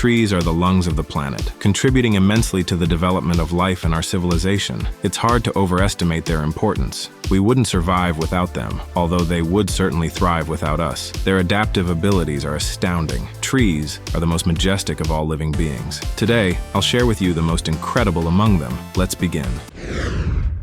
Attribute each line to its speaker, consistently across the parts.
Speaker 1: trees are the lungs of the planet, contributing immensely to the development of life in our civilization. It's hard to overestimate their importance. We wouldn't survive without them, although they would certainly thrive without us. Their adaptive abilities are astounding. Trees are the most majestic of all living beings. Today, I'll share with you the most incredible among them. Let's begin.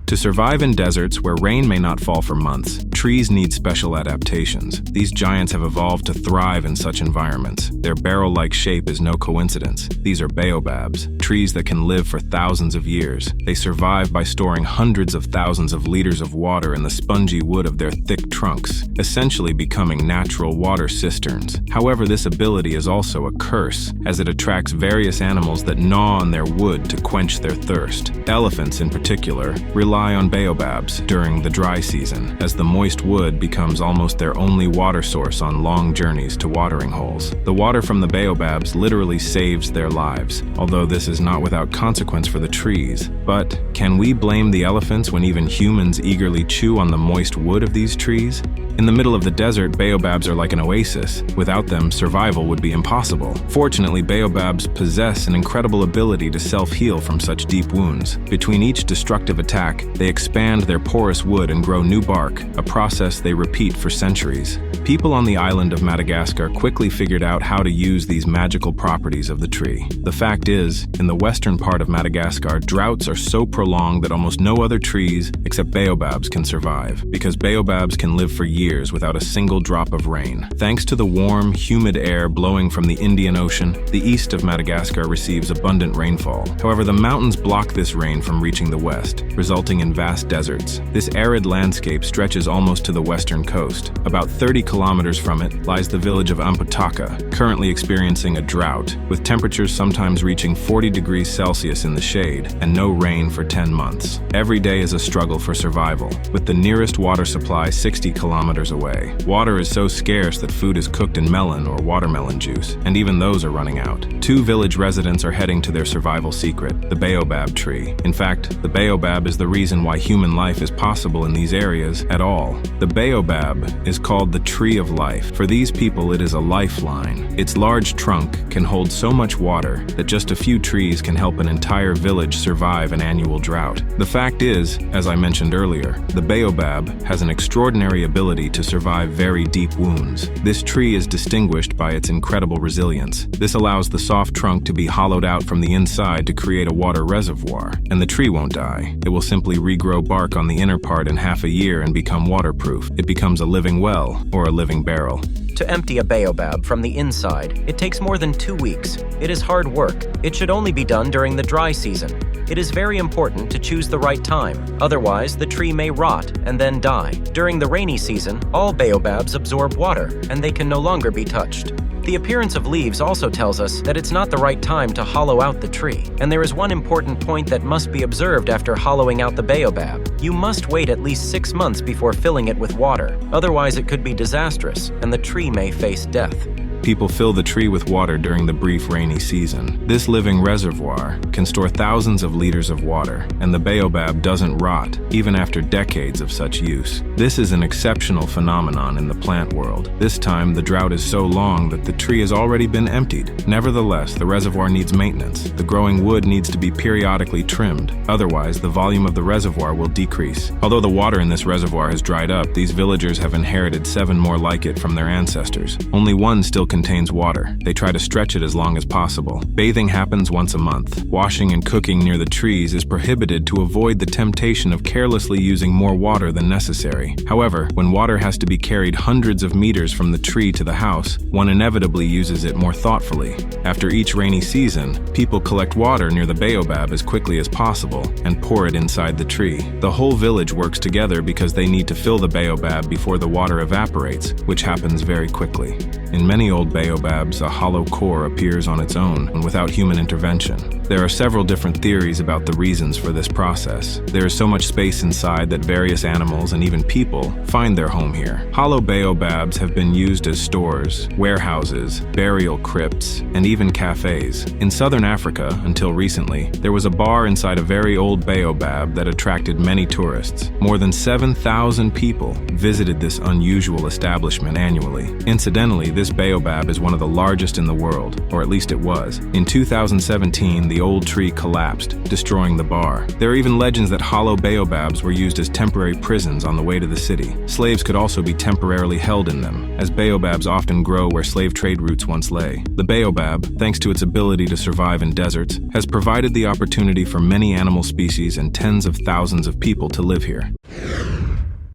Speaker 1: To survive in deserts where rain may not fall for months, trees need special adaptations. These giants have evolved to thrive in such environments. Their barrel-like shape is no coincidence. These are baobabs, trees that can live for thousands of years. They survive by storing hundreds of thousands of liters of water in the spongy wood of their thick trunks, essentially becoming natural water cisterns. However, this ability is also a curse, as it attracts various animals that gnaw on their wood to quench their thirst. Elephants, in particular, rely on baobabs during the dry season, as the moist wood becomes almost their only water source on long journeys to watering holes. The water from the baobabs literally saves their lives, although this is not without consequence for the trees. But can we blame the elephants when even humans eagerly chew on the moist wood of these trees? In the middle of the desert, baobabs are like an oasis. Without them, survival would be impossible. Fortunately, baobabs possess an incredible ability to self-heal from such deep wounds. Between each destructive attack, they expand their porous wood and grow new bark, a process they repeat for centuries. People on the island of Madagascar quickly figured out how to use these magical properties of the tree. The fact is, in the western part of Madagascar, droughts are so prolonged that almost no other trees except baobabs can survive, because baobabs can live for years without a single drop of rain. Thanks to the warm, humid air blowing from the Indian Ocean, the east of Madagascar receives abundant rainfall. However, the mountains block this rain from reaching the west, resulting in vast deserts. This arid landscape stretches almost to the western coast. About 30 kilometers from it lies the village of Ampataka, currently experiencing a drought, with temperatures sometimes reaching 40 degrees Celsius in the shade and no rain for 10 months. Every day is a struggle for survival, with the nearest water supply 60 kilometers away. Water is so scarce that food is cooked in melon or watermelon juice, and even those are running out. 2 village residents are heading to their survival secret, the baobab tree. In fact, the baobab is the reason why human life is possible in these areas at all. The baobab is called the tree of life. For these people, it is a lifeline. Its large trunk can hold so much water that just a few trees can help an entire village survive an annual drought. The fact is, as I mentioned earlier, the baobab has an extraordinary ability to survive very deep wounds. This tree is distinguished by its incredible resilience. This allows the soft trunk to be hollowed out from the inside to create a water reservoir, and the tree won't die. It will simply regrow bark on the inner part in half a year and become waterproof. It becomes a living well, or a living barrel.
Speaker 2: To empty a baobab from the inside, it takes more than 2 weeks. It is hard work. It should only be done during the dry season. It is very important to choose the right time. Otherwise, the tree may rot and then die. During the rainy season, all baobabs absorb water, and they can no longer be touched. The appearance of leaves also tells us that it's not the right time to hollow out the tree. And there is one important point that must be observed after hollowing out the baobab. You must wait at least 6 months before filling it with water. Otherwise, it could be disastrous, and the tree may face death.
Speaker 1: People fill the tree with water during the brief rainy season. This living reservoir can store thousands of liters of water, and the baobab doesn't rot, even after decades of such use. This is an exceptional phenomenon in the plant world. This time, the drought is so long that the tree has already been emptied. Nevertheless, the reservoir needs maintenance. The growing wood needs to be periodically trimmed. Otherwise, the volume of the reservoir will decrease. Although the water in this reservoir has dried up, these villagers have inherited 7 more like it from their ancestors. Only one still contains water. They try to stretch it as long as possible. Bathing happens once a month. Washing and cooking near the trees is prohibited to avoid the temptation of carelessly using more water than necessary. However, when water has to be carried hundreds of meters from the tree to the house, one inevitably uses it more thoughtfully. After each rainy season, people collect water near the baobab as quickly as possible and pour it inside the tree. The whole village works together because they need to fill the baobab before the water evaporates, which happens very quickly. In many old baobabs, a hollow core appears on its own and without human intervention. There are several different theories about the reasons for this process. There is so much space inside that various animals and even people find their home here. Hollow baobabs have been used as stores, warehouses, burial crypts, and even cafes. In southern Africa, until recently, there was a bar inside a very old baobab that attracted many tourists. More than 7,000 people visited this unusual establishment annually. Incidentally, this baobab is one of the largest in the world, or at least it was. In 2017, the old tree collapsed, destroying the bar. There are even legends that hollow baobabs were used as temporary prisons on the way to the city. Slaves could also be temporarily held in them, as baobabs often grow where slave trade routes once lay. The baobab, thanks to its ability to survive in deserts, has provided the opportunity for many animal species and tens of thousands of people to live here.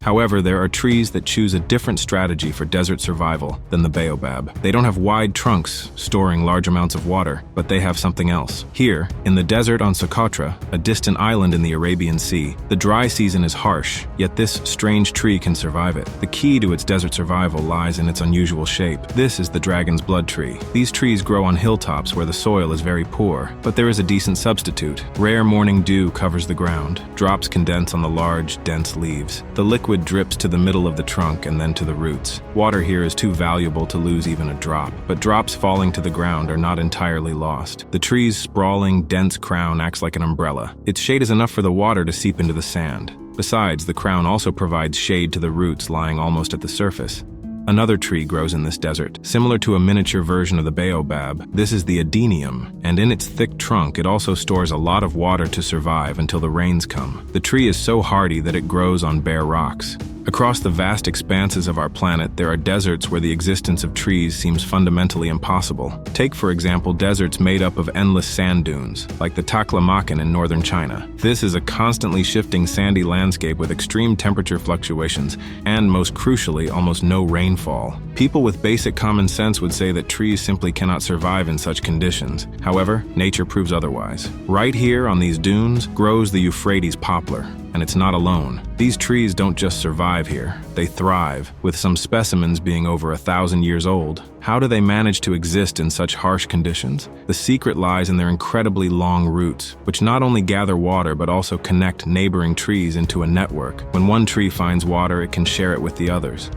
Speaker 1: However, there are trees that choose a different strategy for desert survival than the baobab. They don't have wide trunks storing large amounts of water, but they have something else. Here, in the desert on Socotra, a distant island in the Arabian Sea, the dry season is harsh, yet this strange tree can survive it. The key to its desert survival lies in its unusual shape. This is the dragon's blood tree. These trees grow on hilltops where the soil is very poor, but there is a decent substitute. Rare morning dew covers the ground. Drops condense on the large, dense leaves. The liquid drips to the middle of the trunk and then to the roots. Water here is too valuable to lose even a drop, but drops falling to the ground are not entirely lost. The tree's sprawling, dense crown acts like an umbrella. Its shade is enough for the water to seep into the sand. Besides, the crown also provides shade to the roots lying almost at the surface. Another tree grows in this desert. Similar to a miniature version of the baobab, this is the adenium, and in its thick trunk it also stores a lot of water to survive until the rains come. The tree is so hardy that it grows on bare rocks. Across the vast expanses of our planet, there are deserts where the existence of trees seems fundamentally impossible. Take, for example, deserts made up of endless sand dunes, like the Taklamakan in northern China. This is a constantly shifting sandy landscape with extreme temperature fluctuations and, most crucially, almost no rainfall. People with basic common sense would say that trees simply cannot survive in such conditions. However, nature proves otherwise. Right here on these dunes grows the Euphrates poplar, and it's not alone. These trees don't just survive here, they thrive, with some specimens being over 1,000 years old. How do they manage to exist in such harsh conditions? The secret lies in their incredibly long roots, which not only gather water but also connect neighboring trees into a network. When one tree finds water, it can share it with the others.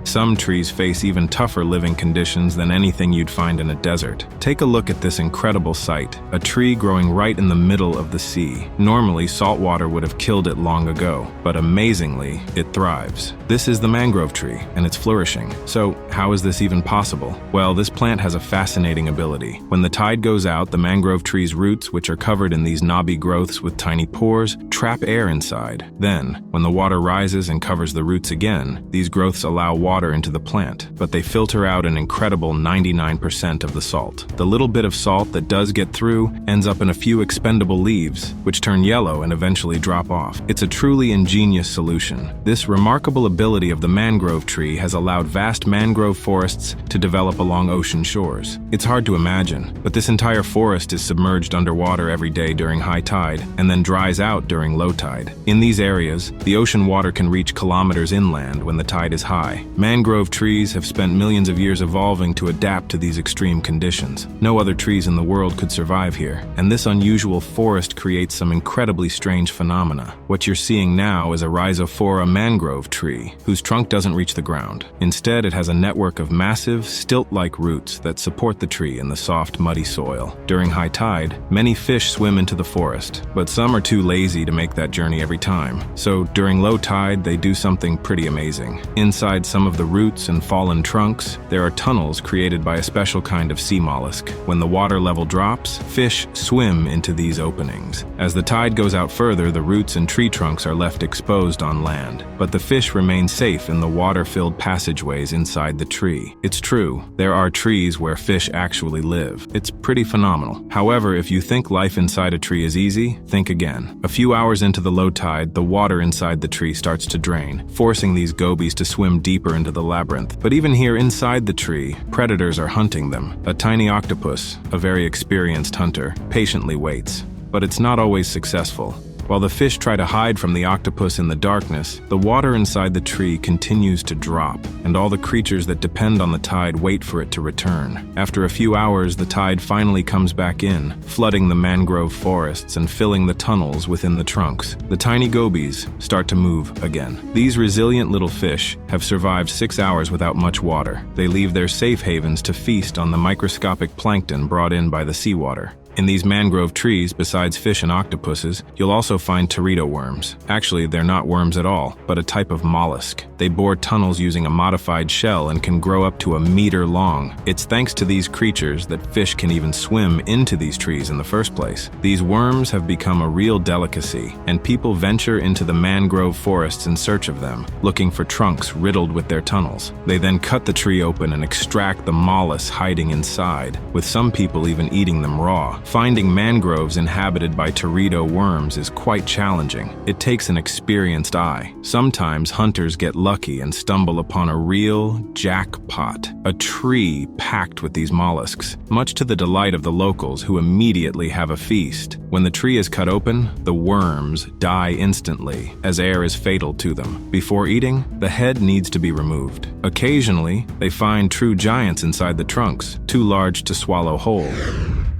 Speaker 1: Some trees face even tougher living conditions than anything you'd find in a desert. Take a look at this incredible sight, a tree growing right in the middle of the sea. Normally, salt water would have killed it long ago, but amazingly, it thrives. This is the mangrove tree, and it's flourishing. So, how is this even possible? Well, this plant has a fascinating ability. When the tide goes out, the mangrove tree's roots, which are covered in these knobby growths with tiny pores, trap air inside. Then, when the water rises and covers the roots again, these growths allow water into the plant, but they filter out an incredible 99% of the salt. The little bit of salt that does get through ends up in a few expendable leaves, which turn yellow and eventually drop off. It's a truly ingenious solution. This remarkable ability of the mangrove tree has allowed vast mangrove forests to develop along ocean shores. It's hard to imagine, but this entire forest is submerged underwater every day during high tide and then dries out during low tide. In these areas, the ocean water can reach kilometers inland when the tide is high. Mangrove trees have spent millions of years evolving to adapt to these extreme conditions. No other trees in the world could survive here, and this unusual forest creates some incredibly strange phenomena. What you're seeing now is a rhizophora mangrove tree, whose trunk doesn't reach the ground. Instead, it has a network of massive, stilt-like roots that support the tree in the soft, muddy soil. During high tide, many fish swim into the forest, but some are too lazy to make that journey every time. So during low tide, they do something pretty amazing. Inside some of the roots and fallen trunks, there are tunnels created by a special kind of sea mollusk. When the water level drops, fish swim into these openings. As the tide goes out further, the roots and tree trunks are left exposed on land, but the fish remain safe in the water-filled passageways inside the tree. It's true, there are trees where fish actually live. It's pretty phenomenal. However, if you think life inside a tree is easy, think again. A few hours into the low tide, the water inside the tree starts to drain, forcing these gobies to swim deeper into the labyrinth. But even here inside the tree, predators are hunting them. A tiny octopus, a very experienced hunter, patiently waits. But it's not always successful. While the fish try to hide from the octopus in the darkness, the water inside the tree continues to drop, and all the creatures that depend on the tide wait for it to return. After a few hours, the tide finally comes back in, flooding the mangrove forests and filling the tunnels within the trunks. The tiny gobies start to move again. These resilient little fish have survived 6 hours without much water. They leave their safe havens to feast on the microscopic plankton brought in by the seawater. In these mangrove trees, besides fish and octopuses, you'll also find teredo worms. Actually, they're not worms at all, but a type of mollusk. They bore tunnels using a modified shell and can grow up to a meter long. It's thanks to these creatures that fish can even swim into these trees in the first place. These worms have become a real delicacy, and people venture into the mangrove forests in search of them, looking for trunks riddled with their tunnels. They then cut the tree open and extract the mollusks hiding inside, with some people even eating them raw. Finding mangroves inhabited by teredo worms is quite challenging. It takes an experienced eye. Sometimes hunters get lucky and stumble upon a real jackpot, a tree packed with these mollusks, much to the delight of the locals who immediately have a feast. When the tree is cut open, the worms die instantly, as air is fatal to them. Before eating, the head needs to be removed. Occasionally, they find true giants inside the trunks, too large to swallow whole.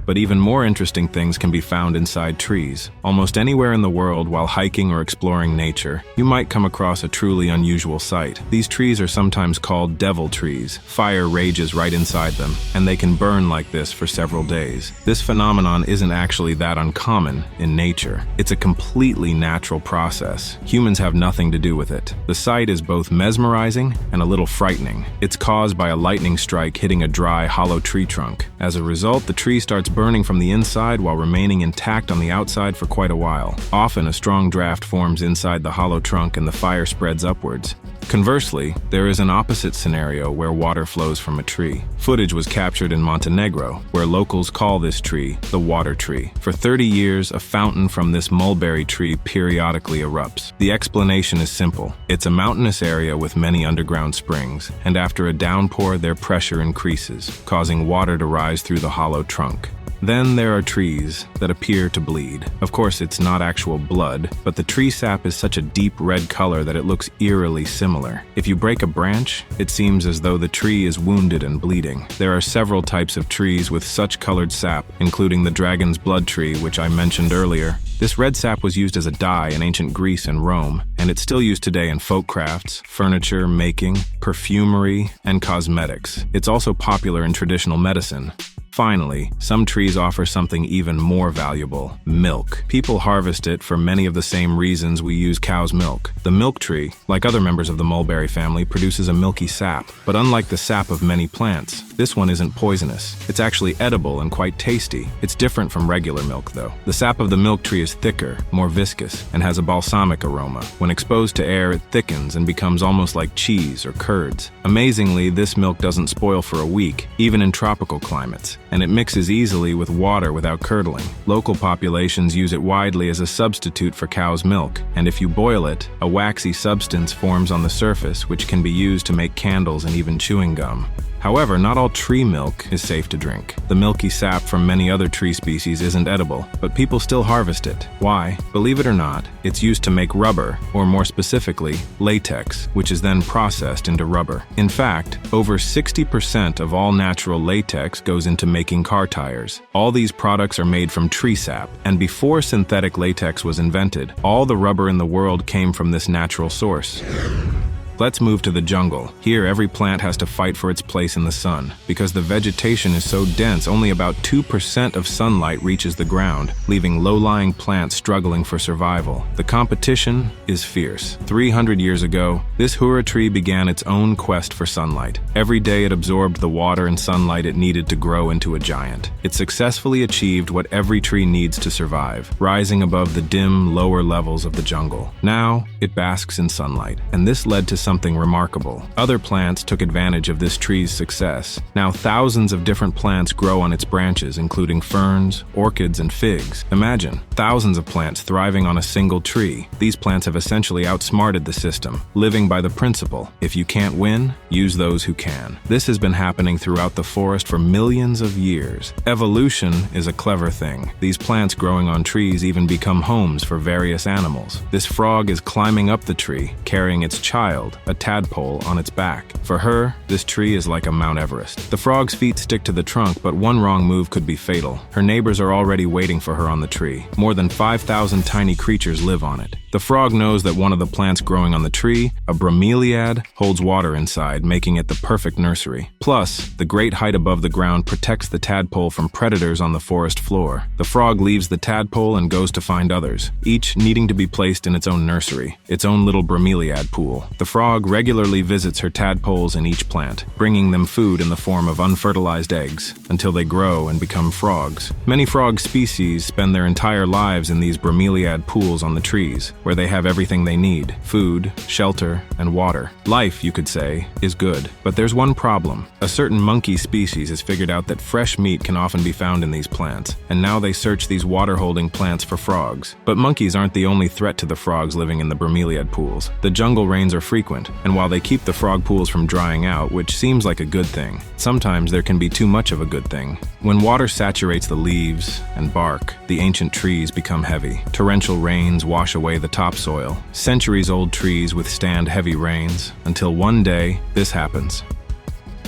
Speaker 1: But even more interesting things can be found inside trees. Almost anywhere in the world, while hiking or exploring nature, you might come across a truly unusual sight. These trees are sometimes called devil trees. Fire rages right inside them, and they can burn like this for several days. This phenomenon isn't actually that uncommon in nature. It's a completely natural process. Humans have nothing to do with it. The sight is both mesmerizing and a little frightening. It's caused by a lightning strike hitting a dry, hollow tree trunk. As a result, the tree starts burning from the inside while remaining intact on the outside for quite a while. Often, a strong draft forms inside the hollow trunk and the fire spreads upwards. Conversely, there is an opposite scenario where water flows from a tree. Footage was captured in Montenegro, where locals call this tree the water tree. For 30 years, a fountain from this mulberry tree periodically erupts. The explanation is simple. It's a mountainous area with many underground springs, and after a downpour, their pressure increases, causing water to rise through the hollow trunk. Then there are trees that appear to bleed. Of course, it's not actual blood, but the tree sap is such a deep red color that it looks eerily similar. If you break a branch, it seems as though the tree is wounded and bleeding. There are several types of trees with such colored sap, including the dragon's blood tree, which I mentioned earlier. This red sap was used as a dye in ancient Greece and Rome, and it's still used today in folk crafts, furniture making, perfumery, and cosmetics. It's also popular in traditional medicine. Finally, some trees offer something even more valuable: milk. People harvest it for many of the same reasons we use cow's milk. The milk tree, like other members of the mulberry family, produces a milky sap. But unlike the sap of many plants, this one isn't poisonous. It's actually edible and quite tasty. It's different from regular milk, though. The sap of the milk tree is thicker, more viscous, and has a balsamic aroma. When exposed to air, it thickens and becomes almost like cheese or curds. Amazingly, this milk doesn't spoil for a week, even in tropical climates, and it mixes easily with water without curdling. Local populations use it widely as a substitute for cow's milk, and if you boil it, a waxy substance forms on the surface which can be used to make candles and even chewing gum. However, not all tree milk is safe to drink. The milky sap from many other tree species isn't edible, but people still harvest it. Why? Believe it or not, it's used to make rubber, or more specifically, latex, which is then processed into rubber. In fact, over 60% of all natural latex goes into making car tires. All these products are made from tree sap, and before synthetic latex was invented, all the rubber in the world came from this natural source. Let's move to the jungle. Here, every plant has to fight for its place in the sun. Because the vegetation is so dense, only about 2% of sunlight reaches the ground, leaving low-lying plants struggling for survival. The competition is fierce. 300 years ago, this hura tree began its own quest for sunlight. Every day it absorbed the water and sunlight it needed to grow into a giant. It successfully achieved what every tree needs to survive, rising above the dim, lower levels of the jungle. Now, it basks in sunlight, and this led to something remarkable. Other plants took advantage of this tree's success. Now thousands of different plants grow on its branches, including ferns, orchids, and figs. Imagine, thousands of plants thriving on a single tree. These plants have essentially outsmarted the system, living by the principle, if you can't win, use those who can. This has been happening throughout the forest for millions of years. Evolution is a clever thing. These plants growing on trees even become homes for various animals. This frog is climbing up the tree, carrying its child, a tadpole, on its back. For her, this tree is like a Mount Everest. The frog's feet stick to the trunk, but one wrong move could be fatal. Her neighbors are already waiting for her on the tree. More than 5,000 tiny creatures live on it. The frog knows that one of the plants growing on the tree, a bromeliad, holds water inside, making it the perfect nursery. Plus, the great height above the ground protects the tadpole from predators on the forest floor. The frog leaves the tadpole and goes to find others, each needing to be placed in its own nursery, its own little bromeliad pool. The frog regularly visits her tadpoles in each plant, bringing them food in the form of unfertilized eggs, until they grow and become frogs. Many frog species spend their entire lives in these bromeliad pools on the trees, where they have everything they need: food, shelter, and water. Life, you could say, is good. But there's one problem. A certain monkey species has figured out that fresh meat can often be found in these plants, and now they search these water-holding plants for frogs. But monkeys aren't the only threat to the frogs living in the bromeliad pools. The jungle rains are frequent, and while they keep the frog pools from drying out, which seems like a good thing, sometimes there can be too much of a good thing. When water saturates the leaves and bark, the ancient trees become heavy. Torrential rains wash away the topsoil. Centuries-old trees withstand heavy rains, until one day, this happens.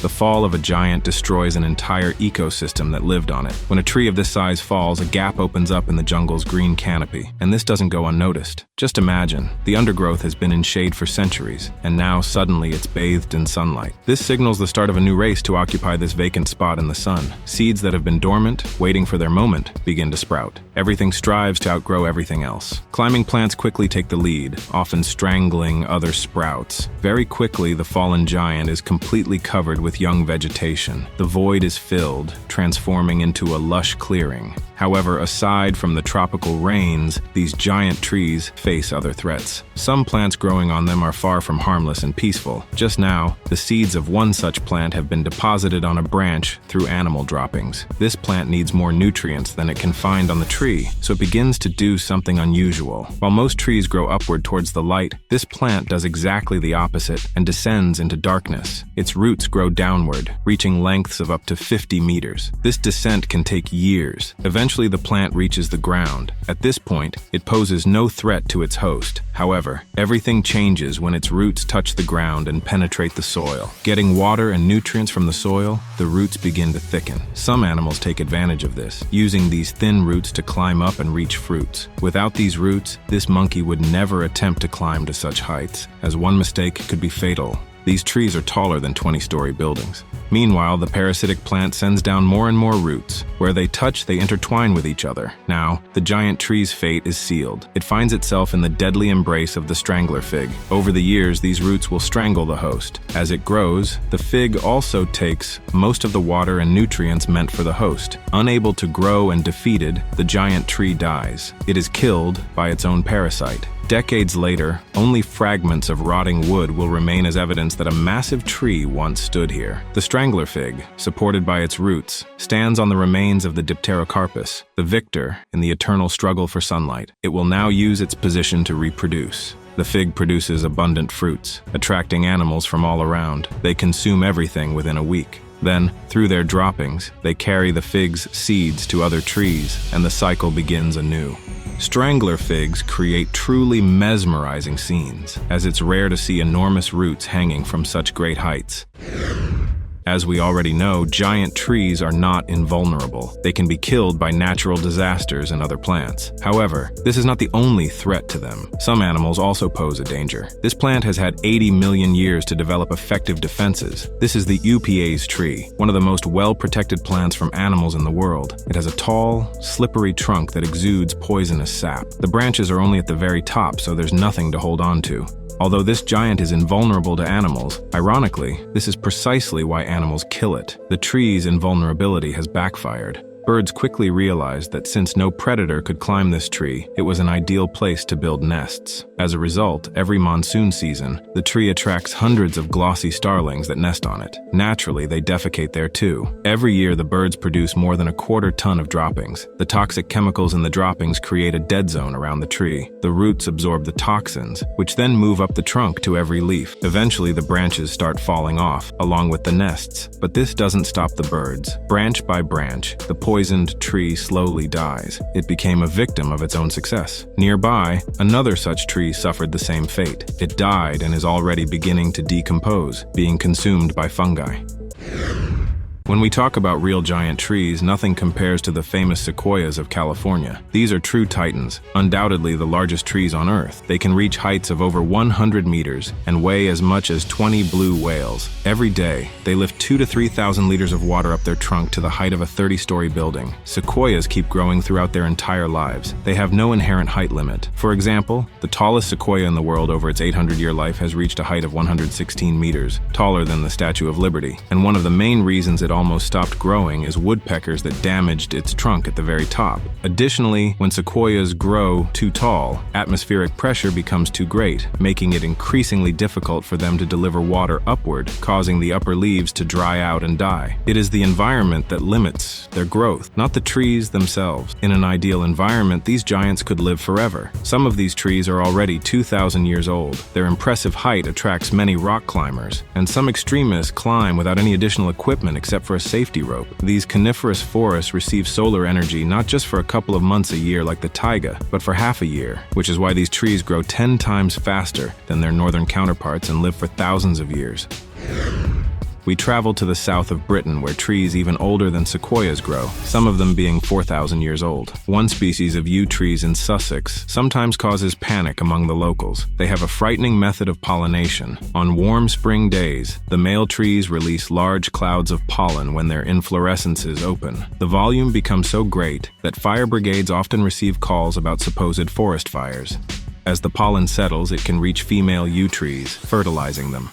Speaker 1: The fall of a giant destroys an entire ecosystem that lived on it. When a tree of this size falls, a gap opens up in the jungle's green canopy, and this doesn't go unnoticed. Just imagine, the undergrowth has been in shade for centuries, and now suddenly it's bathed in sunlight. This signals the start of a new race to occupy this vacant spot in the sun. Seeds that have been dormant, waiting for their moment, begin to sprout. Everything strives to outgrow everything else. Climbing plants quickly take the lead, often strangling other sprouts. Very quickly, the fallen giant is completely covered with young vegetation. The void is filled, transforming into a lush clearing. However, aside from the tropical rains, these giant trees face other threats. Some plants growing on them are far from harmless and peaceful. Just now, the seeds of one such plant have been deposited on a branch through animal droppings. This plant needs more nutrients than it can find on the tree, so it begins to do something unusual. While most trees grow upward towards the light, this plant does exactly the opposite and descends into darkness. Its roots grow downward, reaching lengths of up to 50 meters. This descent can take years. Eventually, the plant reaches the ground. At this point, it poses no threat to its host. However, everything changes when its roots touch the ground and penetrate the soil. Getting water and nutrients from the soil, the roots begin to thicken. Some animals take advantage of this, using these thin roots to climb up and reach fruits. Without these roots, this monkey would never attempt to climb to such heights, as one mistake could be fatal. These trees are taller than 20-story buildings. Meanwhile, the parasitic plant sends down more and more roots. Where they touch, they intertwine with each other. Now, the giant tree's fate is sealed. It finds itself in the deadly embrace of the strangler fig. Over the years, these roots will strangle the host. As it grows, the fig also takes most of the water and nutrients meant for the host. Unable to grow and defeated, the giant tree dies. It is killed by its own parasite. Decades later, only fragments of rotting wood will remain as evidence that a massive tree once stood here. The strangler fig, supported by its roots, stands on the remains of the Dipterocarpus, the victor in the eternal struggle for sunlight. It will now use its position to reproduce. The fig produces abundant fruits, attracting animals from all around. They consume everything within a week. Then, through their droppings, they carry the fig's seeds to other trees, and the cycle begins anew. Strangler figs create truly mesmerizing scenes, as it's rare to see enormous roots hanging from such great heights. As we already know, giant trees are not invulnerable. They can be killed by natural disasters and other plants. However, this is not the only threat to them. Some animals also pose a danger. This plant has had 80 million years to develop effective defenses. This is the Upas tree, one of the most well-protected plants from animals in the world. It has a tall, slippery trunk that exudes poisonous sap. The branches are only at the very top, so there's nothing to hold on to. Although this giant is invulnerable to animals, ironically, this is precisely why animals kill it. The tree's invulnerability has backfired. Birds quickly realized that since no predator could climb this tree, it was an ideal place to build nests. As a result, every monsoon season, the tree attracts hundreds of glossy starlings that nest on it. Naturally, they defecate there too. Every year, the birds produce more than a quarter ton of droppings. The toxic chemicals in the droppings create a dead zone around the tree. The roots absorb the toxins, which then move up the trunk to every leaf. Eventually, the branches start falling off, along with the nests. But this doesn't stop the birds. Branch by branch, the poisoned tree slowly dies. It became a victim of its own success. Nearby, another such tree suffered the same fate. It died and is already beginning to decompose, being consumed by fungi. When we talk about real giant trees, nothing compares to the famous sequoias of California. These are true titans, undoubtedly the largest trees on Earth. They can reach heights of over 100 meters and weigh as much as 20 blue whales. Every day, they lift 2,000 to 3,000 liters of water up their trunk to the height of a 30-story building. Sequoias keep growing throughout their entire lives. They have no inherent height limit. For example, the tallest sequoia in the world over its 800-year life has reached a height of 116 meters, taller than the Statue of Liberty. And one of the main reasons it almost stopped growing is woodpeckers that damaged its trunk at the very top. Additionally, when sequoias grow too tall, atmospheric pressure becomes too great, making it increasingly difficult for them to deliver water upward, causing the upper leaves to dry out and die. It is the environment that limits their growth, not the trees themselves. In an ideal environment, these giants could live forever. Some of these trees are already 2,000 years old. Their impressive height attracts many rock climbers, and some extremists climb without any additional equipment except for a safety rope. These coniferous forests receive solar energy not just for a couple of months a year like the taiga, but for half a year, which is why these trees grow 10 times faster than their northern counterparts and live for thousands of years. We travel to the south of Britain where trees even older than sequoias grow, some of them being 4,000 years old. One species of yew trees in Sussex sometimes causes panic among the locals. They have a frightening method of pollination. On warm spring days, the male trees release large clouds of pollen when their inflorescences open. The volume becomes so great that fire brigades often receive calls about supposed forest fires. As the pollen settles, it can reach female yew trees, fertilizing them.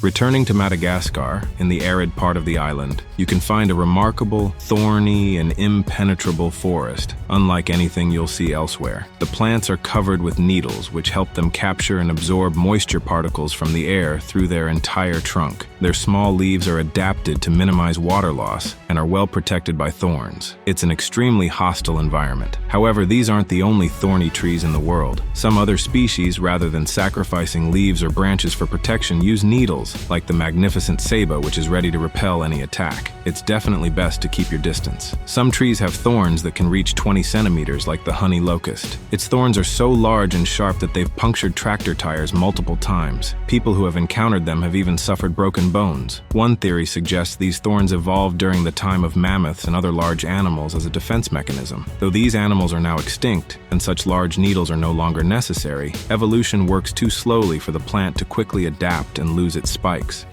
Speaker 1: Returning to Madagascar, in the arid part of the island, you can find a remarkable, thorny, and impenetrable forest, unlike anything you'll see elsewhere. The plants are covered with needles, which help them capture and absorb moisture particles from the air through their entire trunk. Their small leaves are adapted to minimize water loss and are well protected by thorns. It's an extremely hostile environment. However, these aren't the only thorny trees in the world. Some other species, rather than sacrificing leaves or branches for protection, use needles, like the magnificent ceiba, which is ready to repel any attack. It's definitely best to keep your distance. Some trees have thorns that can reach 20 centimeters, like the honey locust. Its thorns are so large and sharp that they've punctured tractor tires multiple times. People who have encountered them have even suffered broken bones. One theory suggests these thorns evolved during the time of mammoths and other large animals as a defense mechanism. Though these animals are now extinct, and such large needles are no longer necessary, evolution works too slowly for the plant to quickly adapt and lose its spikes.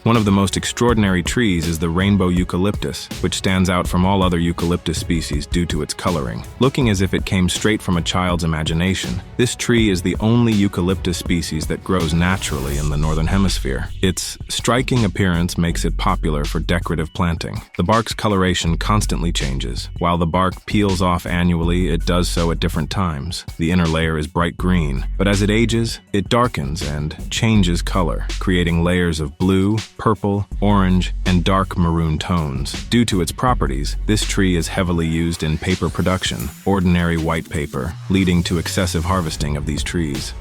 Speaker 1: One of the most extraordinary trees is the rainbow eucalyptus, which stands out from all other eucalyptus species due to its coloring. Looking as if it came straight from a child's imagination, this tree is the only eucalyptus species that grows naturally in the northern hemisphere. Its striking appearance makes it popular for decorative planting. The bark's coloration constantly changes. While the bark peels off annually, it does so at different times. The inner layer is bright green, but as it ages, it darkens and changes color, creating layers of blue, purple, orange, and dark maroon tones. Due to its properties, this tree is heavily used in paper production, ordinary white paper, leading to excessive harvesting of these trees.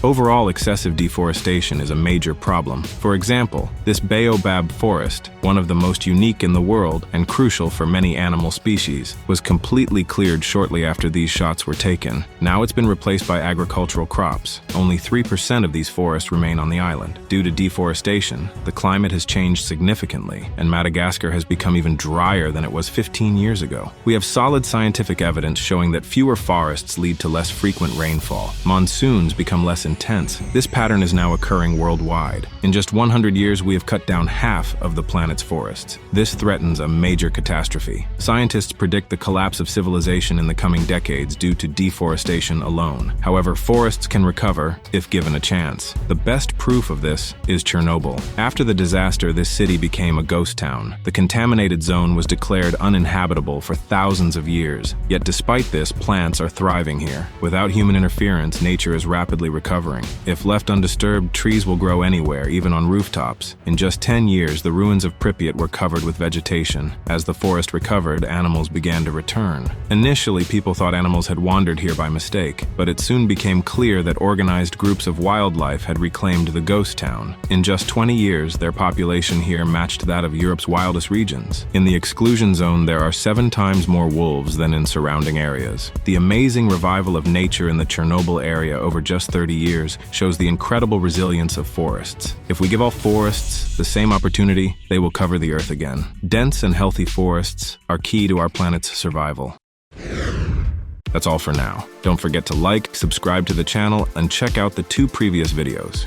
Speaker 1: Overall, excessive deforestation is a major problem. For example, this baobab forest, one of the most unique in the world and crucial for many animal species, was completely cleared shortly after these shots were taken. Now it's been replaced by agricultural crops. Only 3% of these forests remain on the island. Due to deforestation, the climate has changed significantly, and Madagascar has become even drier than it was 15 years ago. We have solid scientific evidence showing that fewer forests lead to less frequent rainfall. Monsoons become less intense. This pattern is now occurring worldwide. In just 100 years, we have cut down half of the planet's forests. This threatens a major catastrophe. Scientists predict the collapse of civilization in the coming decades due to deforestation alone. However, forests can recover if given a chance. The best proof of this is Chernobyl. After the disaster, this city became a ghost town. The contaminated zone was declared uninhabitable for thousands of years. Yet despite this, plants are thriving here. Without human interference, nature is rapidly recovering. If left undisturbed, trees will grow anywhere, even on rooftops. In just 10 years, the ruins of Pripyat were covered with vegetation. As the forest recovered, animals began to return. Initially, people thought animals had wandered here by mistake, but it soon became clear that organized groups of wildlife had reclaimed the ghost town. In just 20 years, their population here matched that of Europe's wildest regions. In the exclusion zone, there are 7 times more wolves than in surrounding areas. The amazing revival of nature in the Chernobyl area over just 30 years years shows the incredible resilience of forests. If we give all forests the same opportunity, they will cover the Earth again. Dense and healthy forests are key to our planet's survival. That's all for now. Don't forget to like, subscribe to the channel, and check out the 2 previous videos.